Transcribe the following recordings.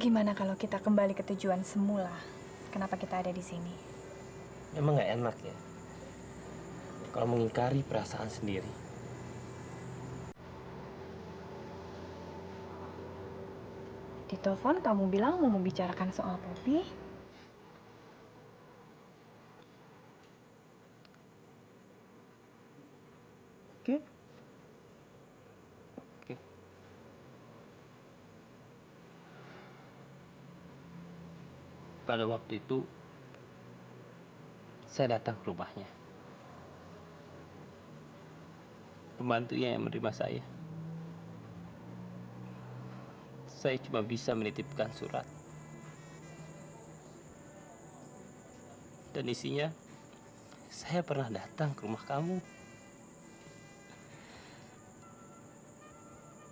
Gimana kalau kita kembali ke tujuan semula? Kenapa kita ada di sini? Memang nggak enak ya kalau mengingkari perasaan sendiri. Di telepon kamu bilang mau membicarakan soal Poppy. Oke. Oke. Pada waktu itu saya datang ke rumahnya. Pembantunya yang menerima saya. Saya cuma bisa menitipkan surat. Dan isinya, saya pernah datang ke rumah kamu.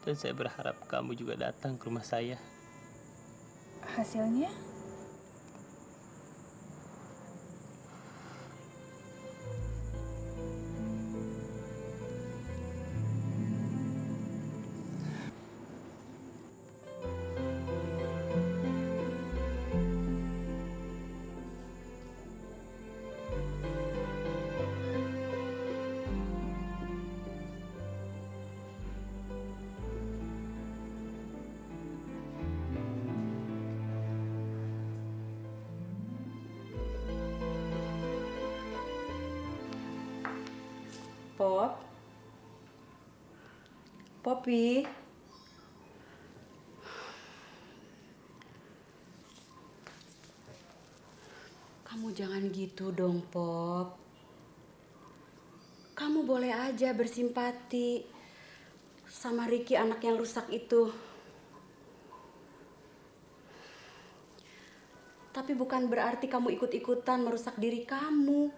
Dan saya berharap kamu juga datang ke rumah saya. Hasilnya? Poppy. Kamu jangan gitu dong, Pop. Kamu boleh aja bersimpati sama Ricky, anak yang rusak itu. Tapi bukan berarti kamu ikut-ikutan merusak diri kamu.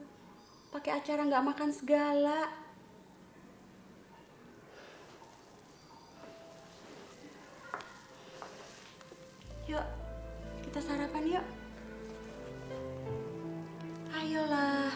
Pakai acara nggak makan segala. Yuk, kita sarapan yuk. Ayolah.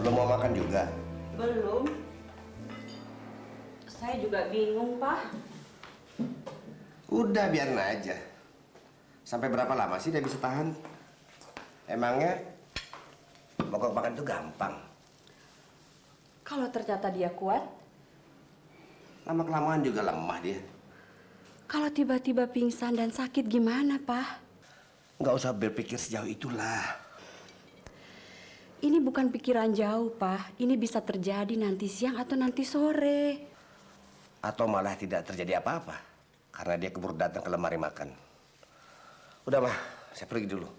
Belum mau makan juga? Belum. Saya juga bingung, Pak. Udah, biarin aja. Sampai berapa lama sih dia bisa tahan? Emangnya mogok makan itu gampang? Kalau ternyata dia kuat, Lama-kelamaan juga lemah dia. kalau tiba-tiba pingsan dan sakit gimana, Pak? Nggak usah berpikir sejauh itulah. Ini bukan pikiran jauh, Pak. Ini bisa terjadi nanti siang atau nanti sore. Atau malah tidak terjadi apa-apa. Karena dia keburu datang ke lemari makan. Udah, Mah. Saya pergi dulu.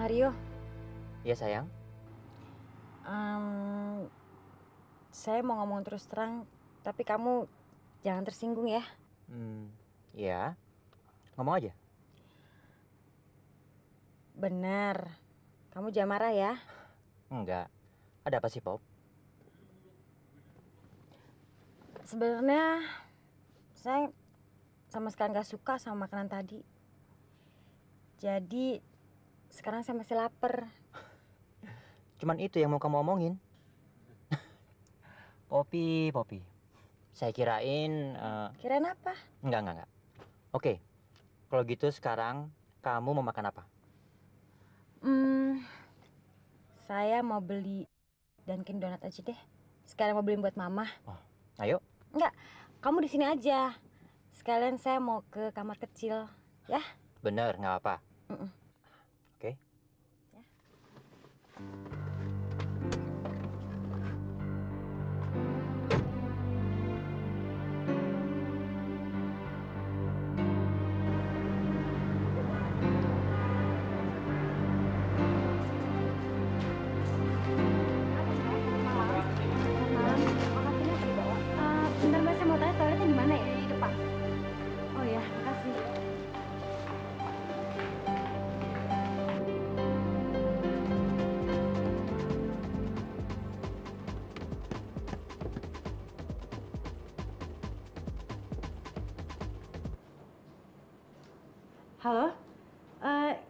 Mario, Iya sayang. saya mau ngomong terus terang, tapi kamu jangan tersinggung ya. Iya. Ngomong aja. Benar, Kamu jangan marah ya. Enggak. Ada apa sih, Pop? Sebenarnya saya sama sekali nggak suka sama makanan tadi. Jadi sekarang saya masih lapar. Cuman itu yang mau kamu omongin. Popi, Popi. Saya kirain... Kirain apa? Enggak. Oke, kalau gitu sekarang kamu mau makan apa? Saya mau beli Dunkin Donat aja deh. Sekarang mau beli buat mama. Ayo. Enggak, kamu di sini aja. Sekalian saya mau ke kamar kecil, ya? Bener, nggak apa-apa. Oke. Ya. Bentar Mbak, saya mau tanya toiletnya di mana ya? Di depan. Oh ya, makasih. Halo,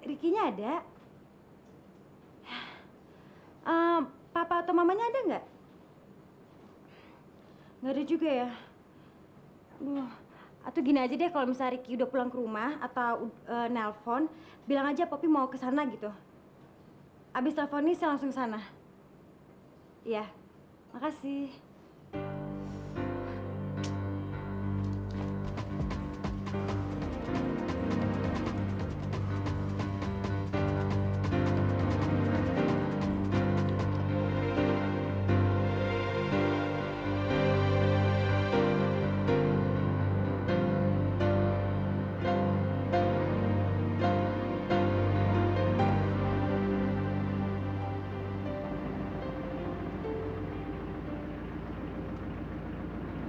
Rikinya ada? Papa atau mamanya ada nggak? Nggak ada juga ya. Aduh. Atau gini aja deh, kalau misalnya Riki udah pulang ke rumah atau nelpon, bilang aja Poppy mau ke sana gitu. Abis telepon ini saya langsung ke sana. Iya, makasih.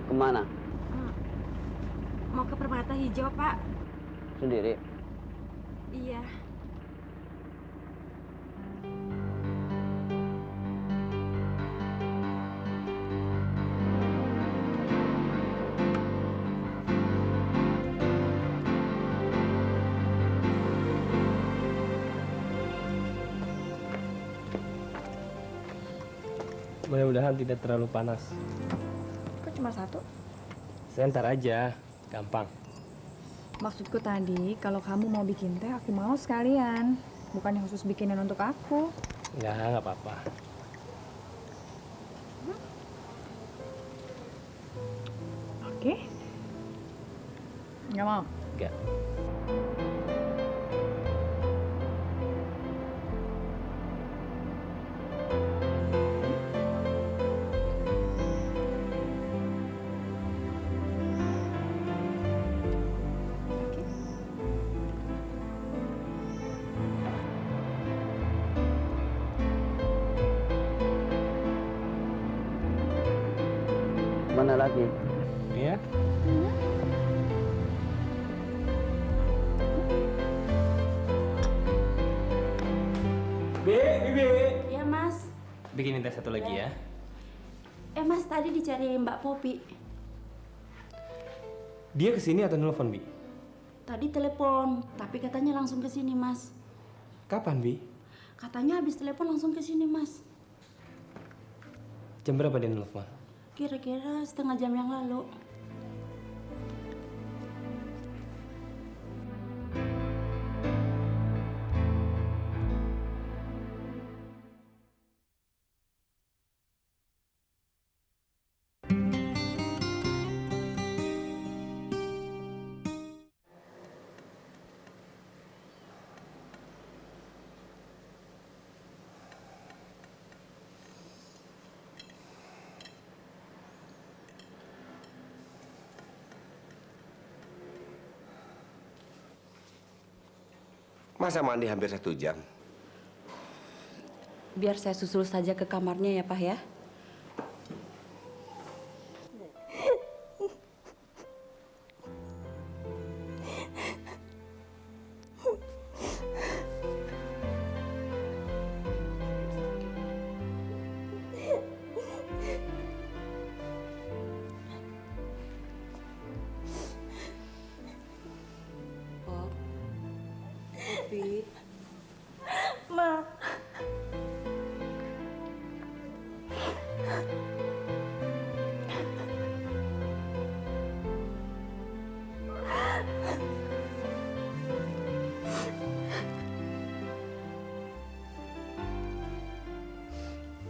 Kemana? Mau ke Permata Hijau, Pak. Sendiri? Iya. Mudah-mudahan tidak terlalu panas. Kok cuma satu? Sebentar aja, gampang. Maksudku tadi, kalau kamu mau bikin teh, aku mau sekalian. Bukan yang khusus bikinin untuk aku. Nggak apa-apa. Oke? Nggak mau? Nggak. Mana lagi? Ya? Bibi. Ya Mas. Bikinin teh satu lagi ya. Mas tadi dicari Mbak Poppy. Dia kesini atau nelfon, Bi? Tadi telepon, tapi katanya langsung ke sini Mas. Kapan, Bi? Katanya habis telepon langsung ke sini Mas. Jam berapa dia nelfon? Kira-kira setengah jam yang lalu. Masa mandi hampir 1 jam? Biar saya susul saja ke kamarnya ya Pak ya.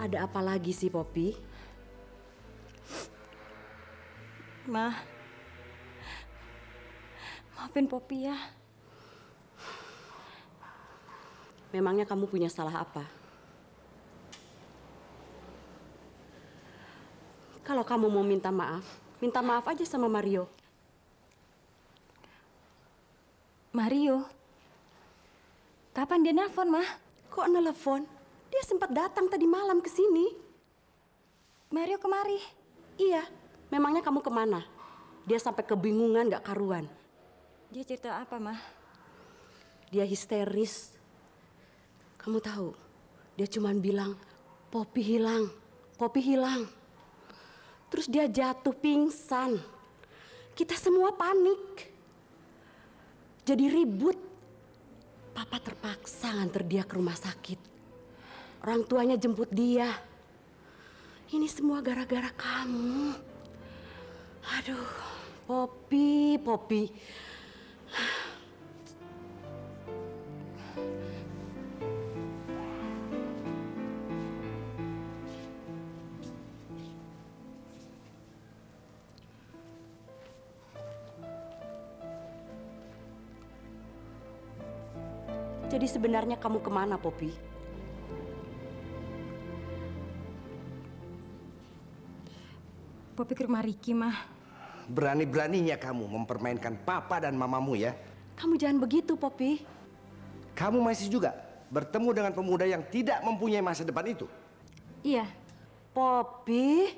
Ada apa lagi sih, Poppy? Ma, maafin Poppy ya. Memangnya kamu punya salah apa? Kalau kamu mau minta maaf aja sama Mario. Mario? Kapan dia nelfon, Ma? Kok nelfon? Dia sempat datang tadi malam ke sini. Mario kemari? Iya, memangnya kamu kemana? Dia sampai kebingungan gak karuan. Dia cerita apa, Ma? Dia histeris. Kamu tahu, dia cuman bilang, Poppy hilang, Poppy hilang. Terus dia jatuh pingsan. Kita semua panik. Jadi ribut. Papa terpaksa nganter dia ke rumah sakit. Orang tuanya jemput dia. Ini semua gara-gara kamu. Aduh, Poppy. Jadi sebenarnya kamu kemana, Poppy? Poppy ke rumah Ricky, Ma. Berani-beraninya kamu mempermainkan papa dan mamamu ya. Kamu jangan begitu, Poppy. Kamu masih juga bertemu dengan pemuda yang tidak mempunyai masa depan itu. Iya, Poppy,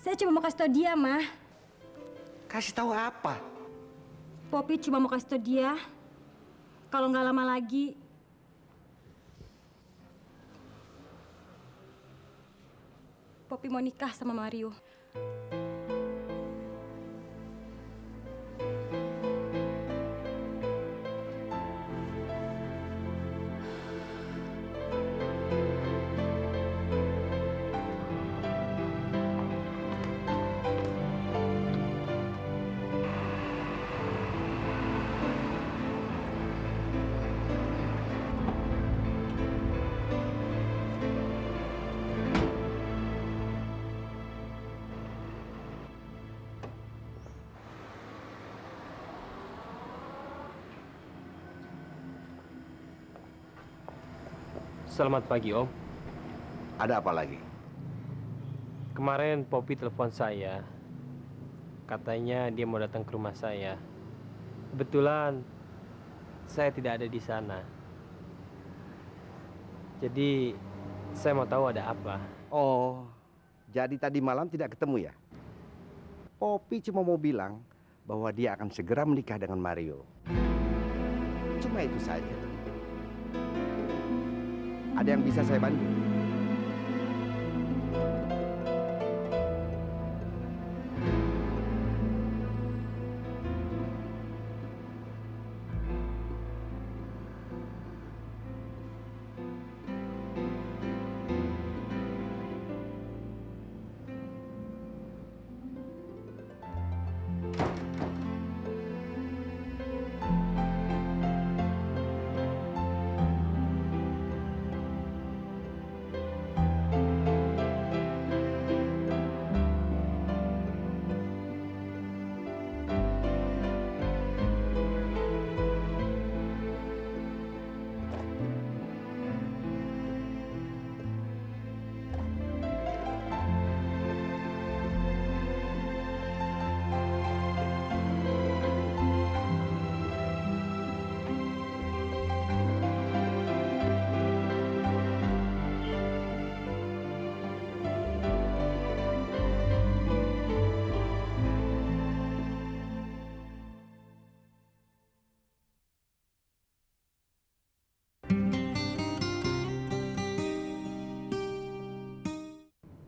saya cuma mau kasih tau dia, Ma. Kasih tahu apa? Poppy cuma mau kasih tau dia, kalau nggak lama lagi, Poppy mau nikah sama Mario. Selamat pagi, Om. Ada apa lagi? Kemarin Poppy telepon saya. Katanya dia mau datang ke rumah saya. Kebetulan saya tidak ada di sana. Jadi saya mau tahu ada apa. Oh, jadi tadi malam tidak ketemu ya? Poppy cuma mau bilang bahwa dia akan segera menikah dengan Mario. Cuma itu saja. Ada yang bisa saya bantu?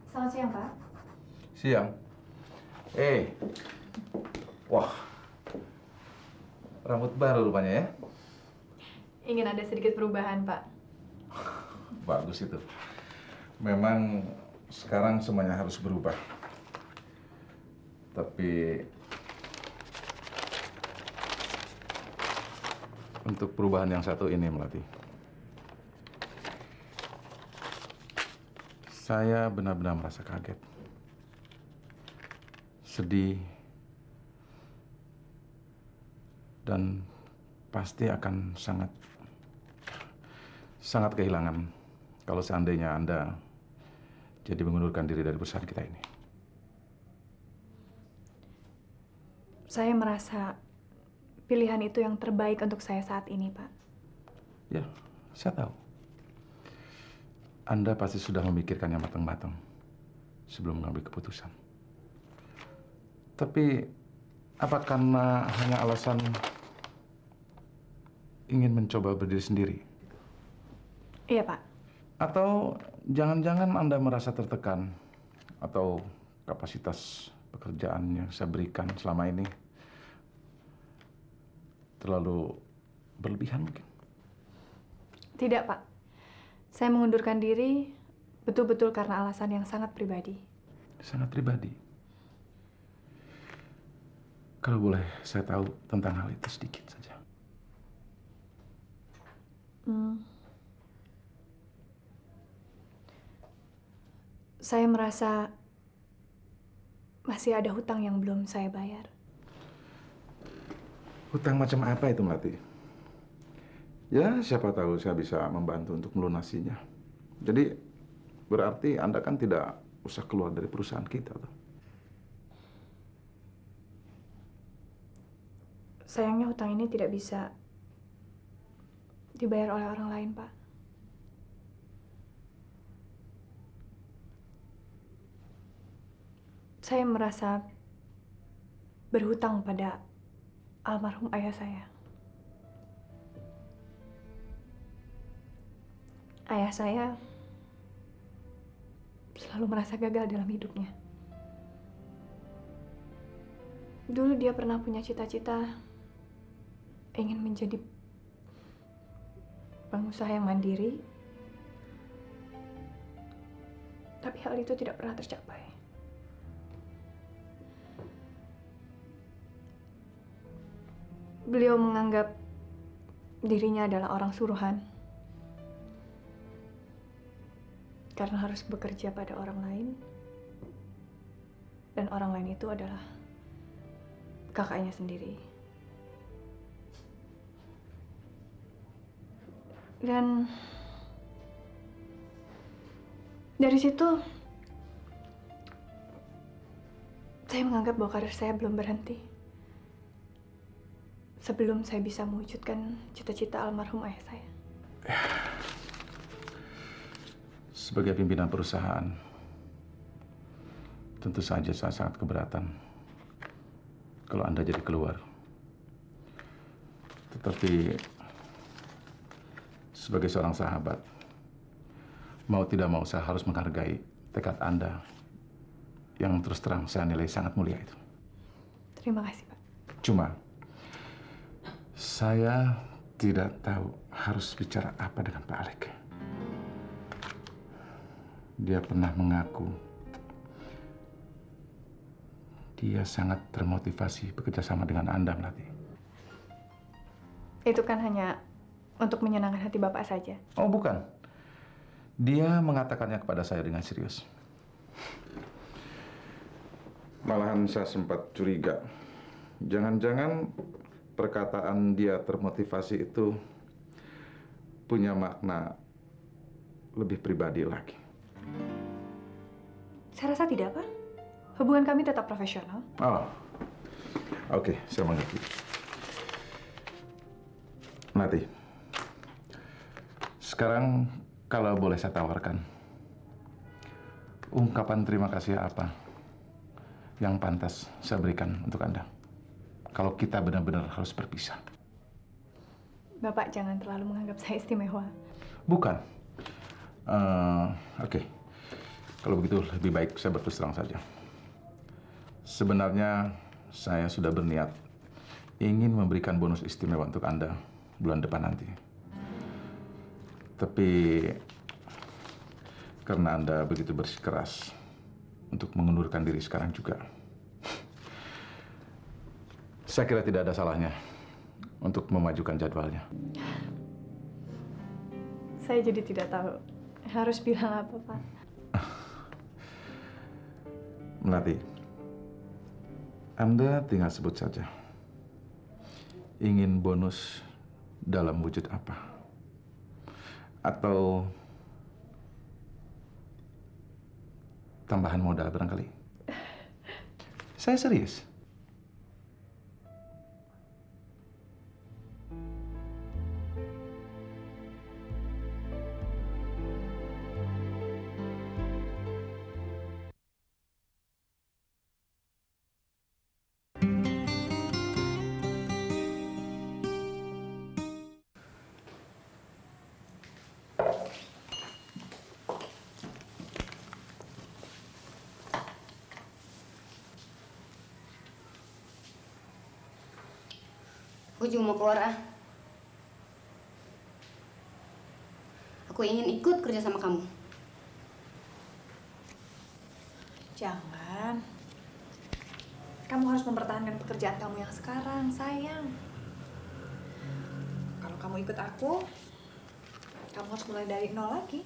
Selamat siang, Pak. Siang. Wah. Rambut baru rupanya ya. Ingin ada sedikit perubahan, Pak. Bagus itu. Memang sekarang semuanya harus berubah. Tapi untuk perubahan yang satu ini, Melati. Saya benar-benar merasa kaget, sedih, dan pasti akan sangat kehilangan kalau seandainya Anda jadi mengundurkan diri dari perusahaan kita ini. Saya merasa pilihan itu yang terbaik untuk saya saat ini, Pak. Ya, saya tahu. Anda pasti sudah memikirkannya matang-matang sebelum mengambil keputusan. Tapi, apa karena hanya alasan ingin mencoba berdiri sendiri? Iya, Pak. Atau jangan-jangan Anda merasa tertekan atau kapasitas pekerjaan yang saya berikan selama ini terlalu berlebihan mungkin? Tidak, Pak. Saya mengundurkan diri betul-betul karena alasan yang sangat pribadi. Sangat pribadi. Kalau boleh saya tahu tentang hal itu sedikit saja. Saya merasa masih ada hutang yang belum saya bayar. Hutang macam apa itu, Melati? Ya, siapa tahu saya bisa membantu untuk melunasinya. Jadi, berarti Anda kan tidak usah keluar dari perusahaan kita, tuh. Sayangnya hutang ini tidak bisa dibayar oleh orang lain, Pak. Saya merasa berhutang pada almarhum ayah saya. Ayah saya selalu merasa gagal dalam hidupnya. Dulu dia pernah punya cita-cita ingin menjadi pengusaha yang mandiri, tapi hal itu tidak pernah tercapai. Beliau menganggap dirinya adalah orang suruhan karena harus bekerja pada orang lain, dan orang lain itu adalah kakaknya sendiri. Dan dari situ saya menganggap bahwa karir saya belum berhenti sebelum saya bisa mewujudkan cita-cita almarhum ayah saya. Sebagai pimpinan perusahaan, tentu saja saya sangat keberatan kalau Anda jadi keluar. Tetapi sebagai seorang sahabat, mau tidak mau saya harus menghargai tekad Anda yang terus terang saya nilai sangat mulia itu. Terima kasih, Pak. Cuma, saya tidak tahu harus bicara apa dengan Pak Alek. Dia pernah mengaku dia sangat termotivasi bekerja sama dengan Anda, Melati. Itu kan hanya untuk menyenangkan hati Bapak saja. Oh, bukan. Dia mengatakannya kepada saya dengan serius. Malahan saya sempat curiga. Jangan-jangan perkataan dia termotivasi itu punya makna lebih pribadi lagi. Saya rasa tidak, Pak. Hubungan kami tetap profesional. Oh, oke, saya mengerti. Melati, sekarang kalau boleh saya tawarkan, ungkapan terima kasih apa yang pantas saya berikan untuk Anda kalau kita benar-benar harus berpisah? Bapak jangan terlalu menganggap saya istimewa. Bukan. Oke. Kalau begitu lebih baik saya berterus terang saja. Sebenarnya saya sudah berniat ingin memberikan bonus istimewa untuk Anda bulan depan nanti. Tapi karena Anda begitu bersikeras untuk mengundurkan diri sekarang juga, saya kira tidak ada salahnya untuk memajukan jadwalnya. Saya jadi tidak tahu harus bilang apa, Pak. Melati, Anda tinggal sebut saja. Ingin bonus dalam wujud apa? Atau tambahan modal barangkali? Saya serius. Aku juga mau keluar ah. Aku ingin ikut kerja sama kamu. Jangan. Kamu harus mempertahankan pekerjaan kamu yang sekarang, sayang. Kalau kamu ikut aku, kamu harus mulai dari nol lagi.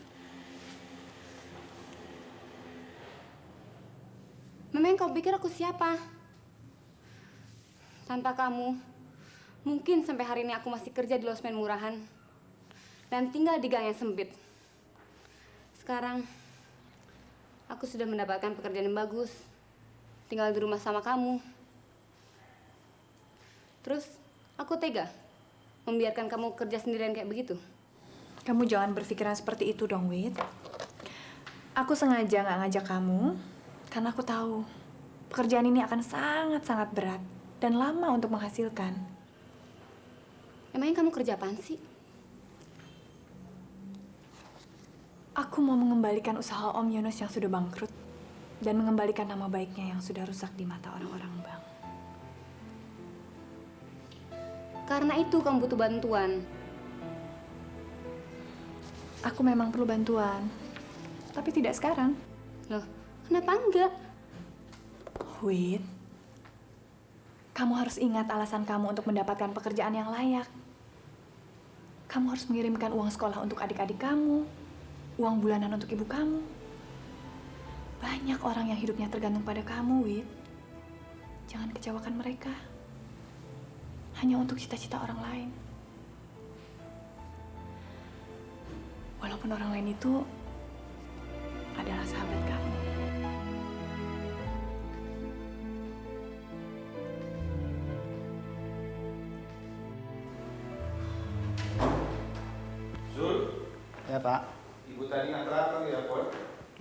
Memang kau pikir aku siapa? Tanpa kamu, mungkin sampai hari ini aku masih kerja di losmen murahan dan tinggal di gang yang sempit. Sekarang, aku sudah mendapatkan pekerjaan yang bagus. Tinggal di rumah sama kamu. Terus, aku tega membiarkan kamu kerja sendirian kayak begitu. Kamu jangan berpikiran seperti itu dong, Wit. Aku sengaja nggak ngajak kamu, karena aku tahu pekerjaan ini akan sangat-sangat berat dan lama untuk menghasilkan. Emangnya kamu kerja apaan sih? Aku mau mengembalikan usaha Om Yunus yang sudah bangkrut dan mengembalikan nama baiknya yang sudah rusak di mata orang-orang Bang. Karena itu kamu butuh bantuan. Aku memang perlu bantuan, tapi tidak sekarang. Loh, kenapa enggak? Wit, kamu harus ingat alasan kamu untuk mendapatkan pekerjaan yang layak. Kamu harus mengirimkan uang sekolah untuk adik-adik kamu, uang bulanan untuk ibu kamu. Banyak orang yang hidupnya tergantung pada kamu, Wit. Jangan kecewakan mereka. Hanya untuk cita-cita orang lain. Walaupun orang lain itu adalah sahabat kamu. Zul, Ya, Pak. ibu tadi ngantar kan di airport?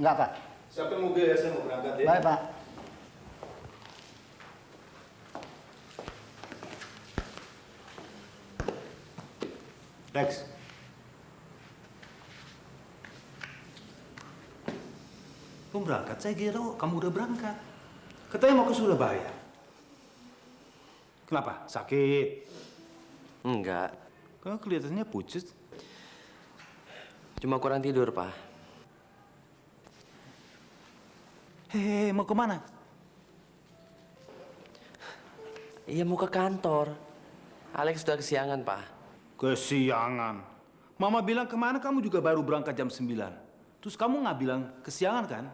Enggak, Pak. Siapin mobil ya, saya mau berangkat ya. Baik, Pak. Lex. Kamu berangkat? Saya kira kamu udah berangkat. Katanya mau ke Surabaya. Kenapa? Sakit? Enggak, Kamu kelihatannya pucet. cuma kurang tidur, Pak. Hehehe, mau kemana? Iya, mau ke kantor. Alex sudah kesiangan, Pak. Kesiangan. Mama bilang kemana kamu juga baru berangkat jam 9. Terus kamu nggak bilang kesiangan kan?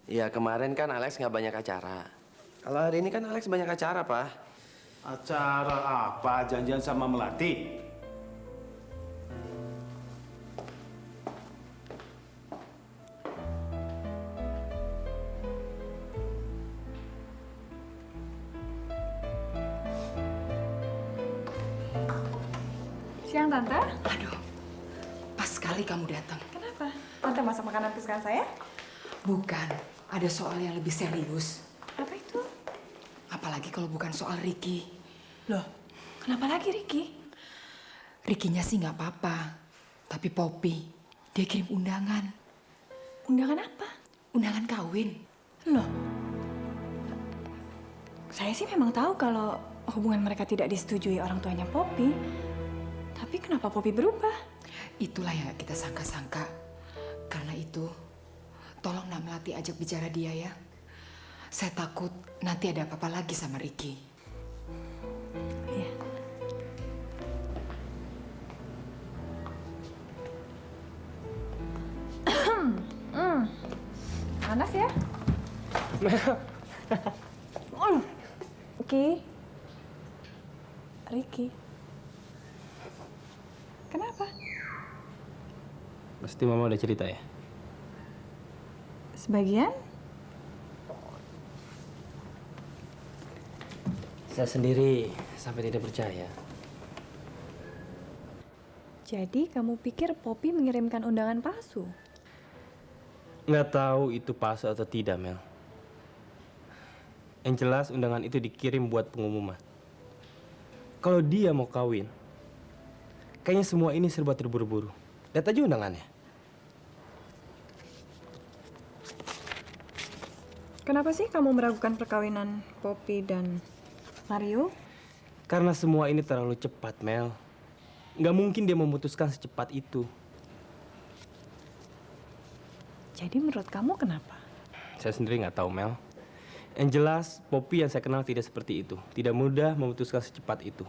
Iya, kemarin kan Alex nggak banyak acara. Kalau hari ini kan Alex banyak acara, Pak. Acara apa? Janjian sama Melati? Siang, Tante. Aduh, pas sekali kamu datang. Kenapa? Tante masak makanan kesukaan saya? Bukan, ada soal yang lebih serius. Apa itu? Apalagi kalau bukan soal Ricky. Loh, kenapa lagi, Ricky? Ricky-nya sih nggak apa-apa. Tapi Poppy, dia kirim undangan. Undangan apa? Undangan kawin. Loh, saya sih memang tahu kalau hubungan mereka tidak disetujui orang tuanya Poppy. Tapi kenapa Poppy berubah? Itulah yang kita sangka-sangka. Karena itu, tolong Nak Melati ajak bicara dia ya. Saya takut nanti ada apa-apa lagi sama Ricky. Iya. Panas ya? Ki. Ricky. Kenapa? Pasti Mama udah cerita ya? Sebagian? Saya sendiri sampai tidak percaya. Jadi kamu pikir Poppy mengirimkan undangan palsu? Nggak tahu itu palsu atau tidak, Mel. Yang jelas undangan itu dikirim buat pengumuman. Kalau dia mau kawin, kayaknya semua ini serba terburu-buru. Lihat aja undangannya. Kenapa sih kamu meragukan perkawinan Poppy dan Mario? Karena semua ini terlalu cepat, Mel. Nggak mungkin dia memutuskan secepat itu. Jadi menurut kamu kenapa? Saya sendiri nggak tahu, Mel. Yang jelas, Poppy yang saya kenal tidak seperti itu. Tidak mudah memutuskan secepat itu.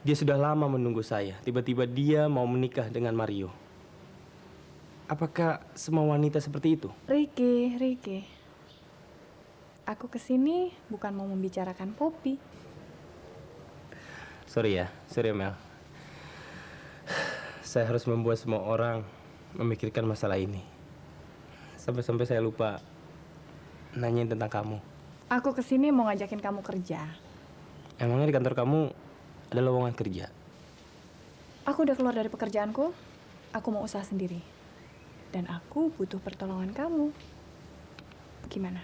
Dia sudah lama menunggu saya. Tiba-tiba dia mau menikah dengan Mario. Apakah semua wanita seperti itu? Ricky. Aku kesini bukan mau membicarakan Poppy. Sorry ya, Mel. Saya harus membuat semua orang memikirkan masalah ini. Sampai-sampai saya lupa nanyain tentang kamu. Aku kesini mau ngajakin kamu kerja. Emangnya di kantor kamu ada lowongan kerja? Aku udah keluar dari pekerjaanku. Aku mau usaha sendiri. Dan aku butuh pertolongan kamu. Gimana?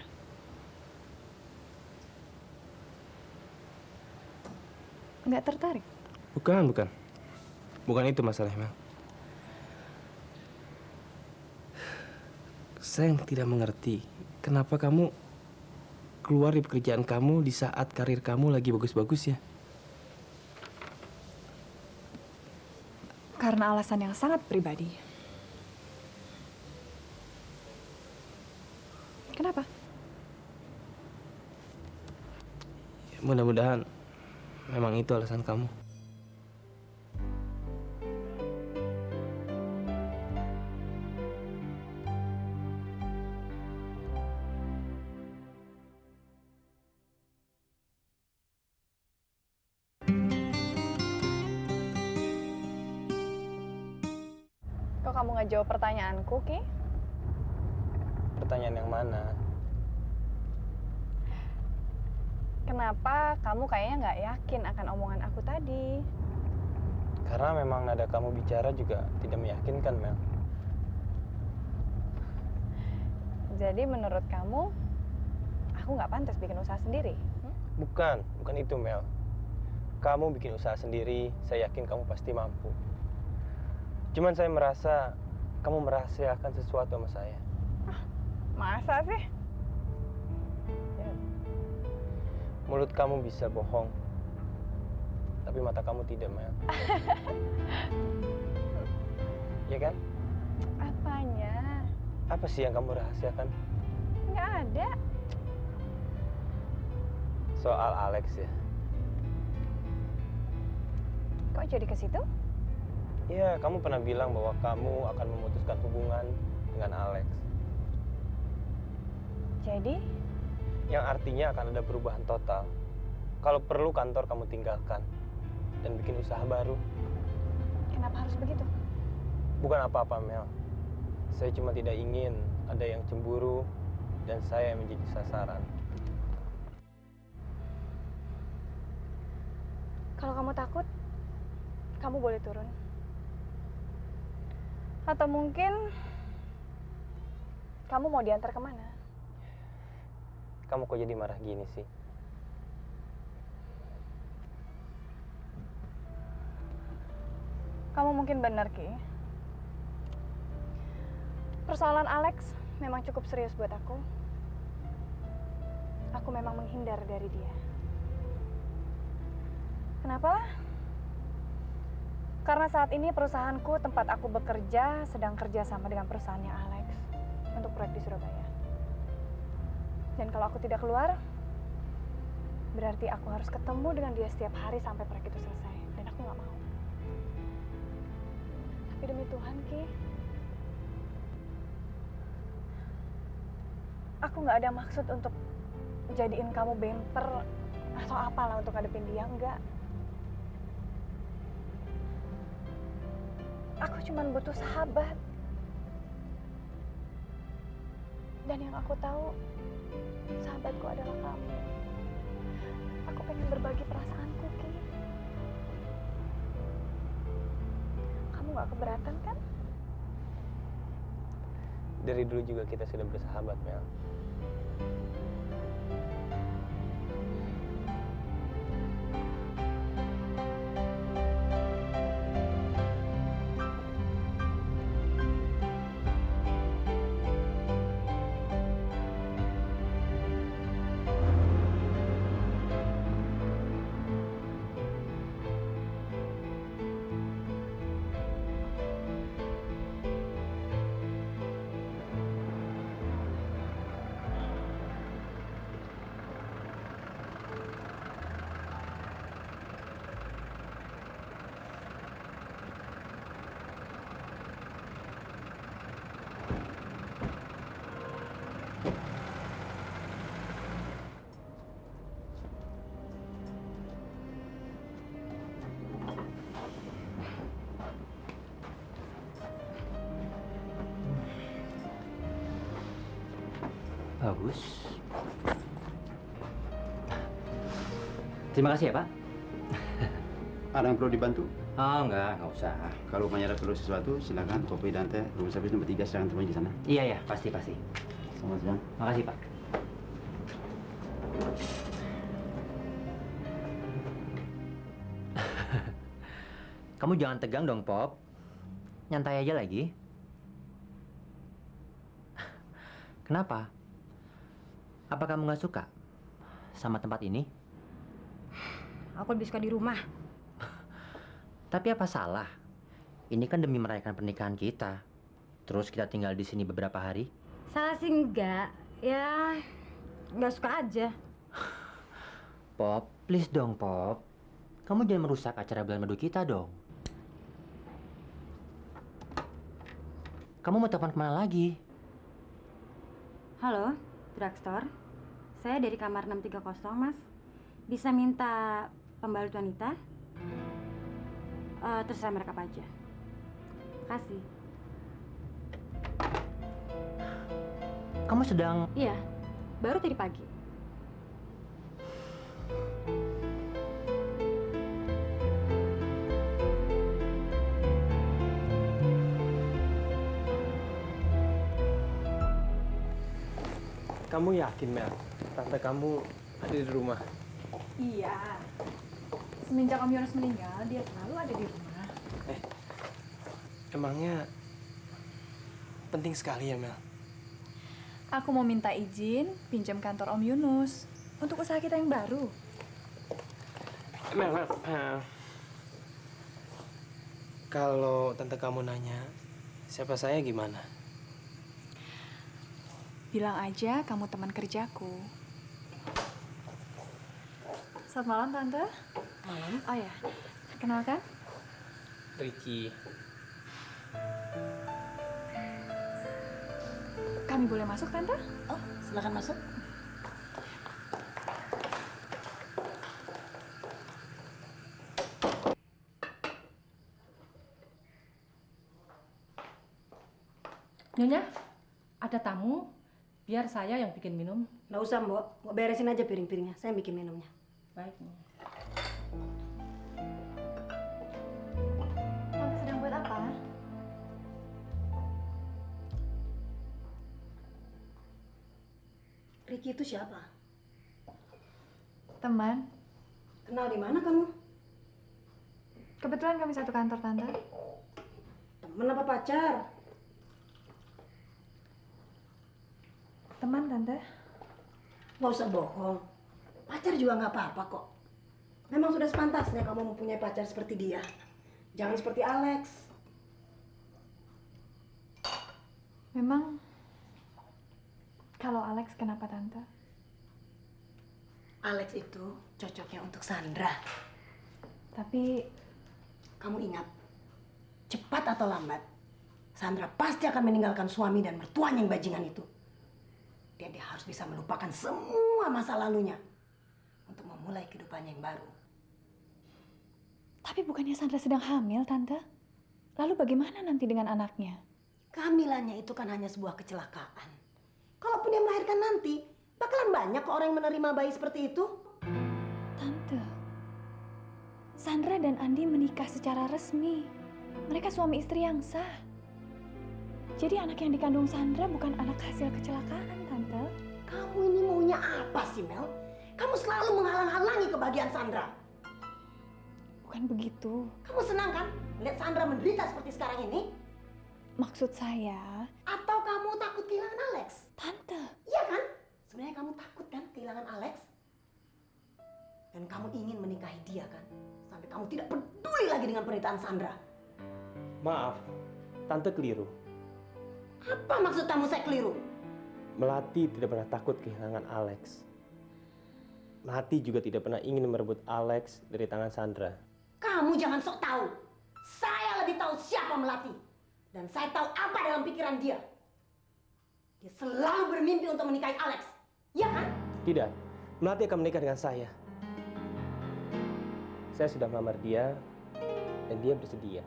Nggak tertarik? Bukan. Bukan itu masalahnya, Mel. Saya yang tidak mengerti kenapa kamu keluar di pekerjaan kamu di saat karir kamu lagi bagus-bagus ya. Karena alasan yang sangat pribadi. Kenapa? Mudah-mudahan memang itu alasan kamu. Kok kamu nggak jawab pertanyaanku, Ki? Pertanyaan yang mana? Kenapa kamu kayaknya nggak yakin akan omongan aku tadi? Karena memang nada kamu bicara juga tidak meyakinkan, Mel. Jadi menurut kamu, aku nggak pantas bikin usaha sendiri? Bukan itu, Mel. Kamu bikin usaha sendiri, saya yakin kamu pasti mampu. Cuman saya merasa kamu merahasiakan sesuatu sama saya. Masa sih? Ya. Mulut kamu bisa bohong, tapi mata kamu tidak, Mel. Iya kan? Apanya? Apa sih yang kamu rahasiakan? Nggak ada. Soal Alex ya? Kok jadi ke situ? Iya, kamu pernah bilang bahwa kamu akan memutuskan hubungan dengan Alex. Jadi? Yang artinya akan ada perubahan total. Kalau perlu kantor kamu tinggalkan dan bikin usaha baru. Kenapa harus begitu? Bukan apa-apa, Mel. Saya cuma tidak ingin ada yang cemburu dan saya yang menjadi sasaran. Kalau kamu takut, kamu boleh turun. Atau mungkin kamu mau diantar kemana? Kamu kok jadi marah gini sih? Kamu mungkin benar, Ki. Persoalan Alex memang cukup serius buat aku. Aku memang menghindar dari dia. Kenapa? Karena saat ini perusahaanku tempat aku bekerja sedang kerja sama dengan perusahaannya Alex untuk proyek di Surabaya. Dan kalau aku tidak keluar, berarti aku harus ketemu dengan dia setiap hari sampai proyek itu selesai. Dan aku nggak mau. Tapi demi Tuhan, Ki, Aku nggak ada maksud untuk jadiin kamu bemper atau apalah untuk ngadepin dia, enggak. Aku cuma butuh sahabat. Dan yang aku tahu, sahabatku adalah kamu. Aku pengen berbagi perasaanku, Ki. Kamu nggak keberatan kan? Dari dulu juga kita sudah bersahabat, Mel. Bagus. Terima kasih ya, Pak. Ada yang perlu dibantu? Oh, nggak usah. Kalau Manyara perlu sesuatu, silakan kopi dan teh. Rumah servis nomor 3, silakan temui di sana. Iya, ya, pasti. Selamat siang. Makasih, Pak. Kamu jangan tegang dong, Pop. Nyantai aja lagi. Kenapa? Apa kamu nggak suka sama tempat ini? Aku lebih suka di rumah. Tapi apa salah? Ini kan demi merayakan pernikahan kita. Terus kita tinggal di sini beberapa hari. Salah sih enggak. Ya, nggak suka aja. Pop, please dong, Pop. Kamu jangan merusak acara bulan madu kita dong. Kamu mau telepon kemana lagi? Halo, drugstore. Saya dari kamar 630, Mas. Bisa minta pembalut wanita? Terserah mereka apa aja. Makasih. Kamu sedang... Iya, baru tadi pagi. Kamu yakin, Mel? Tante kamu ada di rumah? Iya. Semenjak Om Yunus meninggal, dia selalu ada di rumah. Emangnya penting sekali ya, Mel? Aku mau minta izin pinjam kantor Om Yunus untuk usaha kita yang baru. Mel, kalau tante kamu nanya, siapa saya gimana? Bilang aja kamu teman kerjaku. Selamat malam, Tante. Malam. Oh ya, kenalkan. Ricky. Kami boleh masuk, Tante? Oh, silakan masuk. Nyonya, ada tamu. Biar saya yang bikin minum. Nggak usah, Mbok. Mbok beresin aja piring-piringnya. Saya yang bikin minumnya. Baik. Tante sedang buat apa? Ricky itu siapa? Teman. Kenal di mana kamu? Kebetulan kami satu kantor, Tante. Temen apa pacar? Teman, Tante. Nggak usah bohong. Pacar juga nggak apa-apa kok. Memang sudah sepantasnya kamu mempunyai pacar seperti dia. Jangan seperti Alex. Memang kalau Alex kenapa, Tante? Alex itu cocoknya untuk Sandra. Tapi kamu ingat, cepat atau lambat, Sandra pasti akan meninggalkan suami dan mertuanya yang bajingan itu. artian dia harus bisa melupakan semua masa lalunya untuk memulai kehidupannya yang baru. Tapi bukannya Sandra sedang hamil, Tante? Lalu bagaimana nanti dengan anaknya? Kehamilannya itu kan hanya sebuah kecelakaan. Kalaupun dia melahirkan nanti, bakalan banyak kok orang yang menerima bayi seperti itu. Tante, Sandra dan Andi menikah secara resmi. Mereka suami istri yang sah. Jadi anak yang dikandung Sandra bukan anak hasil kecelakaan, Tante. Kamu ini maunya apa sih, Mel? Kamu selalu menghalang-halangi kebahagiaan Sandra. Bukan begitu. Kamu senang kan lihat Sandra menderita seperti sekarang ini? Maksud saya... Atau kamu takut kehilangan Alex? Tante. Iya kan? Sebenarnya kamu takut kan kehilangan Alex? Dan kamu ingin menikahi dia kan? Sampai kamu tidak peduli lagi dengan penderitaan Sandra. Maaf, Tante keliru. Apa maksud kamu saya keliru? Melati tidak pernah takut kehilangan Alex. Melati juga tidak pernah ingin merebut Alex dari tangan Sandra. Kamu jangan sok tahu. Saya lebih tahu siapa Melati. Dan saya tahu apa dalam pikiran dia. Dia selalu bermimpi untuk menikahi Alex. Iya kan? Tidak, Melati akan menikah dengan saya. Saya sudah melamar dia dan dia bersedia.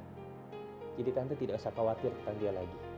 Jadi Tante tidak usah khawatir tentang dia lagi.